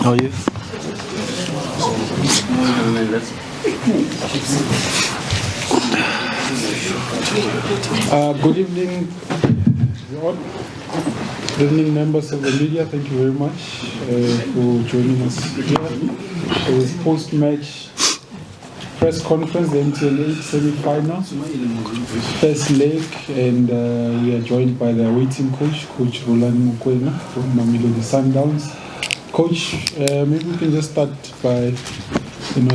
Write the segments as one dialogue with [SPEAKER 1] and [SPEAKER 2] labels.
[SPEAKER 1] How are you?
[SPEAKER 2] Good evening, everyone. Good evening, members of the media. Thank you very much for joining us here for this post-match press conference, the MTN 8 semi-final, first leg, and we are joined by the awaiting coach, Coach Rhulani Mokwena from Mamelodi Sundowns. Coach, maybe we can just start by,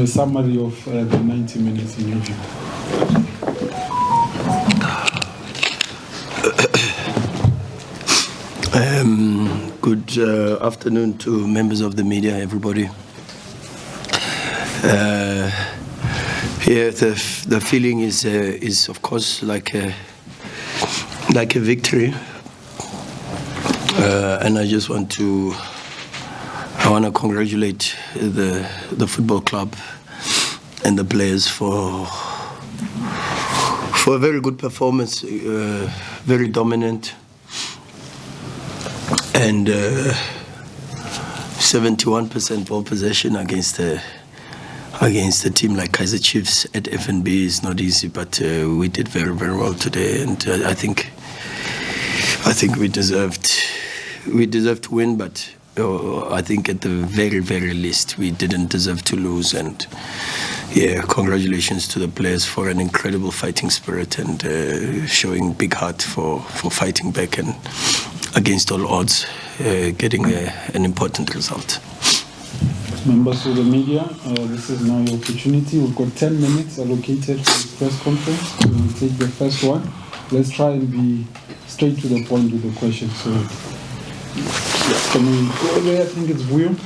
[SPEAKER 2] a summary of the 90 minutes in your view.
[SPEAKER 1] Good afternoon to members of the media, everybody. The feeling is of course like a victory, and I just want to congratulate the football club and the players for a very good performance, very dominant, and 71% ball possession against a team like Kaizer Chiefs at FNB is not easy, but we did very, very well today, and I think we deserved to win, but I think at the very, very least we didn't deserve to lose. And yeah, congratulations to the players for an incredible fighting spirit and showing big heart for fighting back and against all odds, getting an important result.
[SPEAKER 2] Members of the media, this is now your opportunity. We've got 10 minutes allocated for this press conference. We will take the first one. Let's try and be straight to the point with the question. So, can we go there? I think it's Vuyo,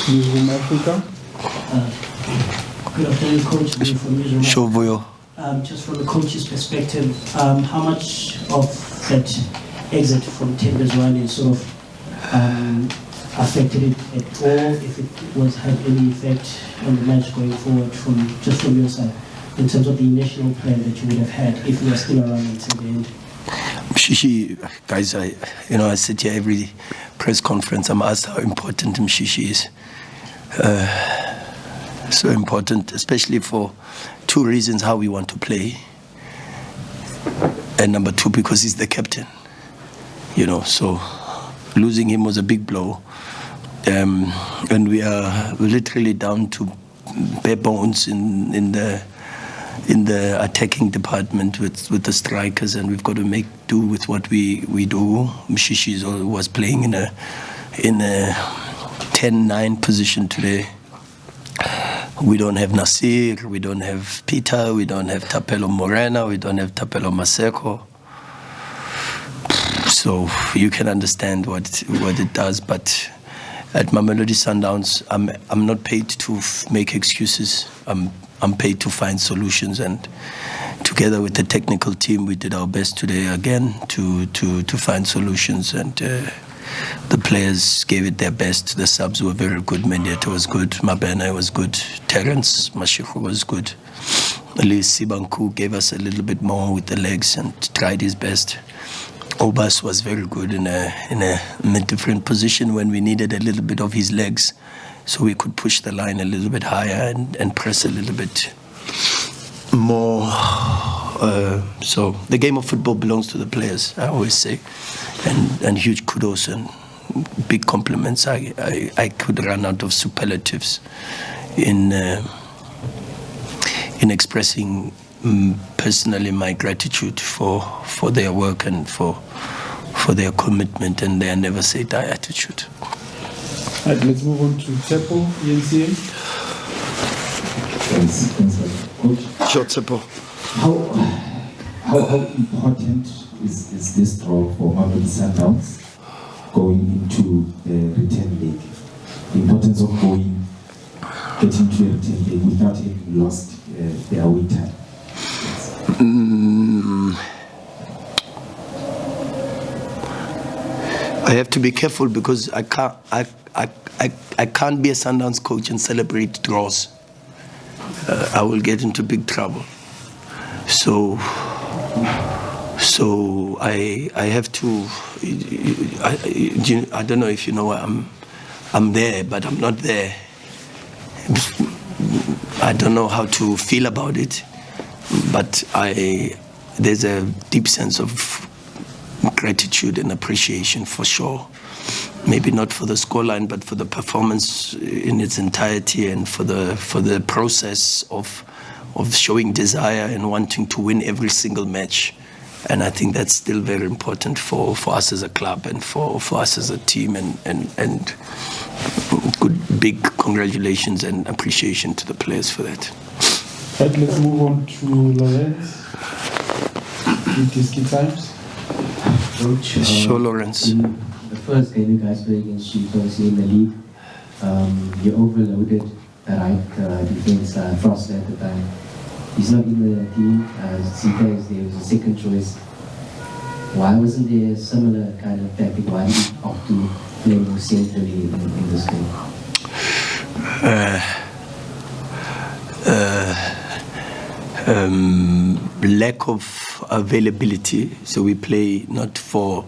[SPEAKER 2] Newsroom Africa.
[SPEAKER 3] Good afternoon, Coach. Vuyo from Newsroom.
[SPEAKER 1] Sure, Vuyo.
[SPEAKER 3] Just from the coach's perspective, how much of that exit from Tembes Rwanda sort of affected it at all, if it had any effect on the match going forward from your side, in terms of the initial plan that you would have had if you were still around until the end?
[SPEAKER 1] Mshishi, guys, I sit here every press conference. I'm asked how important Mshishi is. So important, especially for two reasons: how we want to play, and number two, because he's the captain. So losing him was a big blow. And we are literally down to bare bones in the attacking department with the strikers, and we've got to make do with what we do. Mshishi was playing in a 10-9 position today. We don't have Nasir, we don't have Peter, we don't have Tapelo Morena, we don't have Tapelo Maseko. So you can understand what it does, but at Mamelodi Sundowns, I'm not paid to make excuses. I'm paid to find solutions, and together with the technical team, we did our best today again to find solutions, and the players gave it their best. The subs were very good. Mendieta was good. Mabena was good. Terence Mashiko was good. Elise Sibanku gave us a little bit more with the legs and tried his best. Obas was very good in a different position when we needed a little bit of his legs, so we could push the line a little bit higher and press a little bit more. So the game of football belongs to the players, I always say, and huge kudos and big compliments. I could run out of superlatives in expressing personally my gratitude for their work and for their commitment and their never say die attitude.
[SPEAKER 2] All right, let's move on to Tsepo, ENCA.
[SPEAKER 4] Thanks, Coach.
[SPEAKER 1] Sure, Tsepo.
[SPEAKER 4] How important is this draw for Mamelodi Sundowns going into the return leg? The importance of getting to the return leg without having lost the away time.
[SPEAKER 1] I have to be careful because I can't be a Sundowns coach and celebrate draws. I will get into big trouble. So I have to. I don't know if you know. I'm there, but I'm not there. I don't know how to feel about it, but there's a deep sense of gratitude and appreciation for sure. Maybe not for the scoreline, but for the performance in its entirety, and for the process of showing desire and wanting to win every single match. And I think that's still very important for us as a club and for us as a team, and good big congratulations and appreciation to the players for that.
[SPEAKER 2] Right, let's move on to Lawrence. It is key times.
[SPEAKER 5] Coach,
[SPEAKER 1] Sure, Lawrence.
[SPEAKER 5] in the first game you guys played against Chiefs, obviously in the league, you overloaded the right defense, Frost at the time. He's not in the team. Zita is there, was a second choice. Why wasn't there a similar kind of tactic? Why did you opt to play more centrally in this game?
[SPEAKER 1] Lack of availability. So we play not for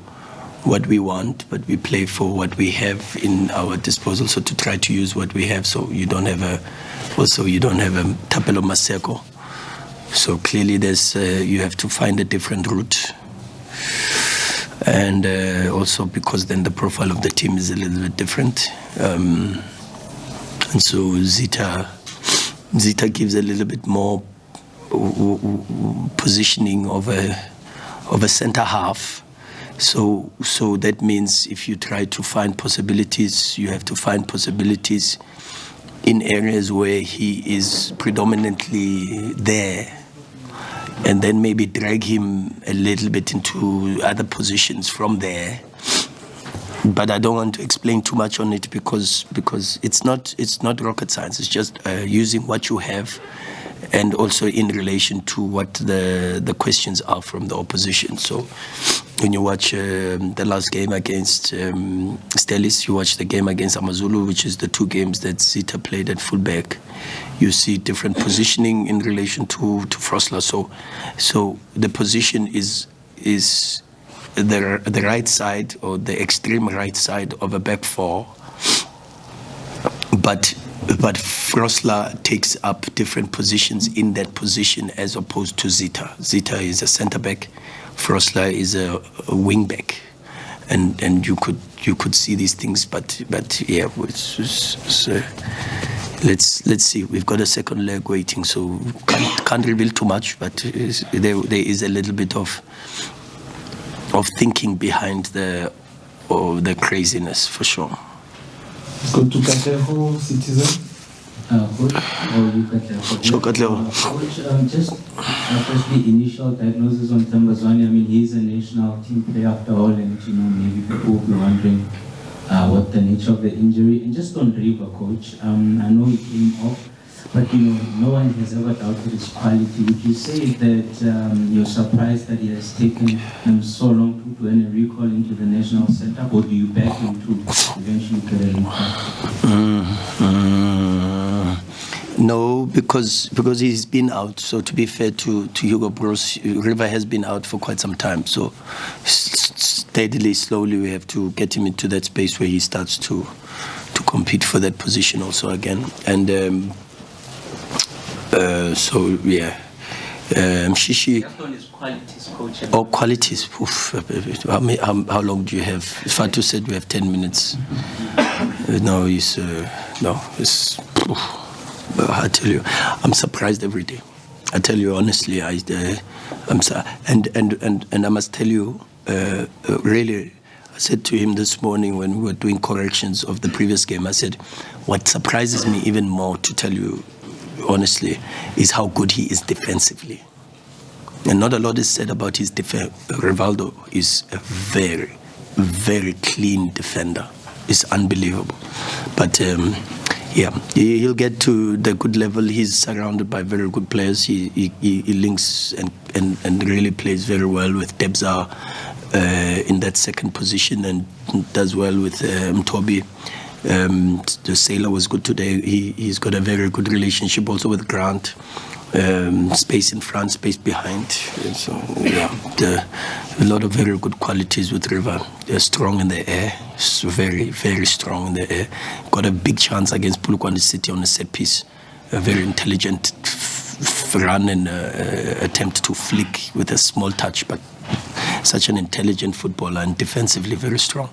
[SPEAKER 1] what we want, but we play for what we have in our disposal. So to try to use what we have, so you don't have a Tapelo Maseko. So clearly you have to find a different route. And also because then the profile of the team is a little bit different. And so Zita gives a little bit more positioning of a center half. So that means if you try to find possibilities, you have to find possibilities in areas where he is predominantly there, and then maybe drag him a little bit into other positions from there. But I don't want to explain too much on it because it's not rocket science. It's just using what you have, and also in relation to what the questions are from the opposition. So when you watch the last game against Stelis, you watch the game against Amazulu, which is the two games that Zita played at fullback, you see different positioning in relation to Frosler. So the position is the right side, or the extreme right side of a back four, but Frosler takes up different positions in that position as opposed to Zita. Zita is a centre back, Frosler is a wing back, and you could see these things, but yeah, let's see. We've got a second leg waiting, so can't reveal too much, but there is a little bit of thinking behind the craziness for sure.
[SPEAKER 2] Let's go to Katlego, Citizen.
[SPEAKER 5] Coach,
[SPEAKER 1] Sure, Katlego.
[SPEAKER 5] Coach, just firstly, initial diagnosis on Tambazwani. I mean, he's a national team player after all, and maybe people will be wondering what the nature of the injury. And just on River, Coach, I know he came off, but no one has ever doubted his quality. Would you say that you're surprised that he has taken him so long to earn a recall into the national setup, or do you back him to eventually get a recall?
[SPEAKER 1] No, because he's been out. So to be fair to Hugo Bros, River has been out for quite some time. So steadily, slowly, we have to get him into that space where he starts to compete for that position also again. And so yeah, Shishi.
[SPEAKER 6] Just on his qualities, Coach.
[SPEAKER 1] Oh, qualities. Oof. How long do you have? Fatu said we have 10 minutes. No, it's. I tell you, I'm surprised every day. I tell you honestly, I'm and I must tell you, really, I said to him this morning when we were doing corrections of the previous game, I said, what surprises me even more, to tell you honestly, is how good he is defensively. And not a lot is said about his defense. Rivaldo is a very, very clean defender. It's unbelievable. But yeah, he'll get to the good level. He's surrounded by very good players. He links and really plays very well with Debza in that second position, and does well with Mtobi. The Sailor was good today. He's got a very good relationship also with Grant. space in front, space behind. And so, yeah, a lot of very good qualities with River. They're strong in the air, very, very strong in the air. Got a big chance against Polokwane City on a set piece. A very intelligent run and attempt to flick with a small touch, but such an intelligent footballer and defensively very strong.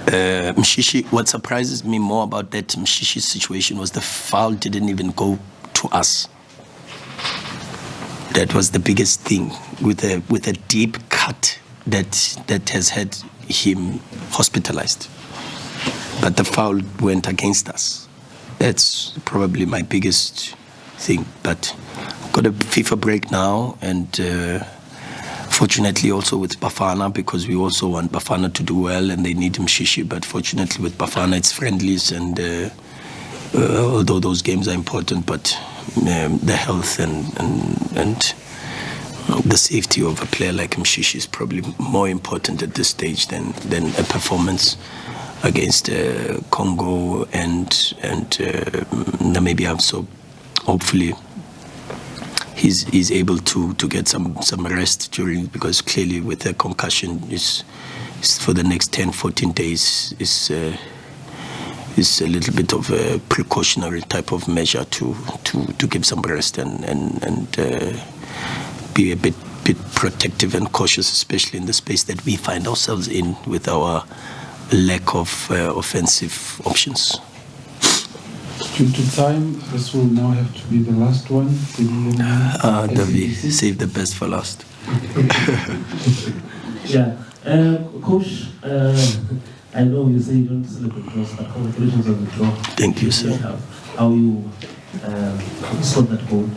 [SPEAKER 1] Mshishi, what surprises me more about that Mshishi situation was the foul didn't even go to us. That was the biggest thing, with a deep cut that has had him hospitalized. But the foul went against us. That's probably my biggest thing. But got a FIFA break now, and fortunately also with Bafana, because we also want Bafana to do well and they need Mshishi. But fortunately with Bafana it's friendlies, and although those games are important, but the health and the safety of a player like Mshishi is probably more important at this stage than a performance against Congo and Namibia. So hopefully he's able to get some rest during, because clearly with a concussion is for the next 10-14 days is a little bit of a precautionary type of measure to give some rest and be a bit protective and cautious, especially in the space that we find ourselves in with our lack of offensive options.
[SPEAKER 2] Due to time, this will now have to be the last one.
[SPEAKER 1] Davi, save the best for last.
[SPEAKER 3] Yeah. Coach, I know you say you don't celebrate draws, but congratulations on the draw.
[SPEAKER 1] Thank you, sir.
[SPEAKER 3] How you scored that goal.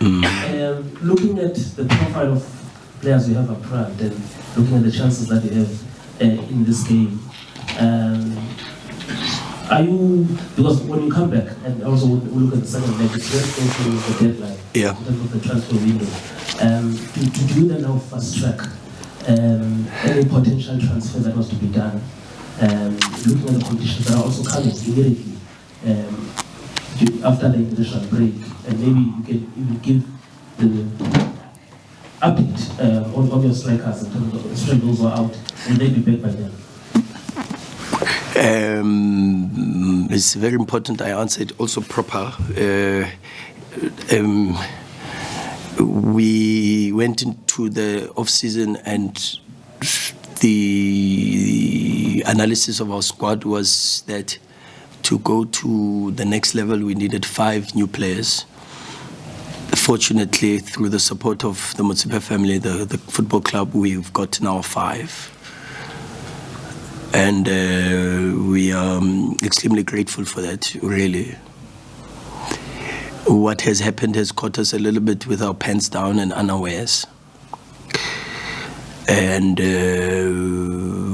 [SPEAKER 3] Looking at the profile of players you have up front and looking at the chances that you have in this game, are you, because when you come back and also we look at the second leg, it's very close to the deadline in terms of the transfer window. Do you then now fast track any potential transfer that was to be done, looking at the conditions that are also coming immediately after the international break, and maybe you can even give the update on your strikers in terms of the strikers who are out, and they be back by then?
[SPEAKER 1] It's very important I answer it also proper. We went into the off-season and the analysis of our squad was that to go to the next level we needed 5 new players. Fortunately, through the support of the Motsepe family, the football club, we've got now 5. And we are extremely grateful for that, really. What has happened has caught us a little bit with our pants down and unawares. And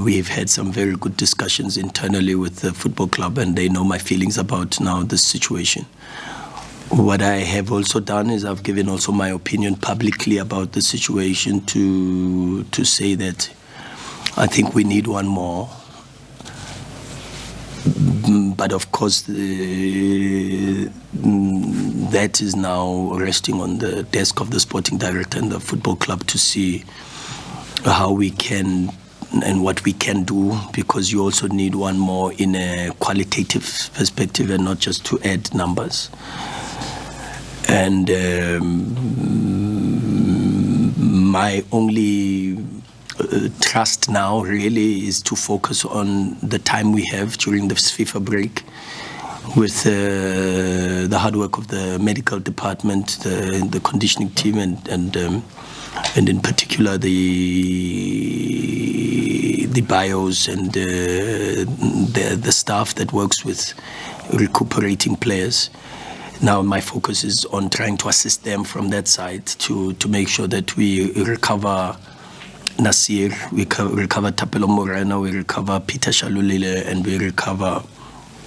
[SPEAKER 1] we've had some very good discussions internally with the football club, and they know my feelings about now this situation. What I have also done is I've given also my opinion publicly about the situation to say that I think we need one more. But of course, that is now resting on the desk of the sporting director and the football club to see how we can and what we can do, because you also need one more in a qualitative perspective and not just to add numbers. And my only trust now really is to focus on the time we have during this FIFA break with the hard work of the medical department, the conditioning team, and in particular the bios and the staff that works with recuperating players. Now my focus is on trying to assist them from that side to make sure that we recover Nasir, we recover Tapelo Morena, we recover Peter Shalulile, and we recover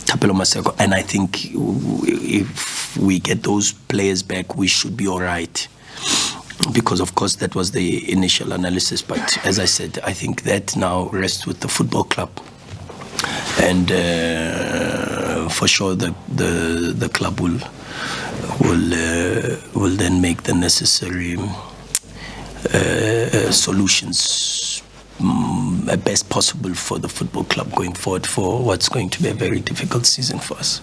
[SPEAKER 1] Tapelo Maseko. And I think if we get those players back, we should be all right. Because, of course, that was the initial analysis. But as I said, I think that now rests with the football club. And for sure the club will then make the necessary solutions best possible for the football club going forward for what's going to be a very difficult season for us.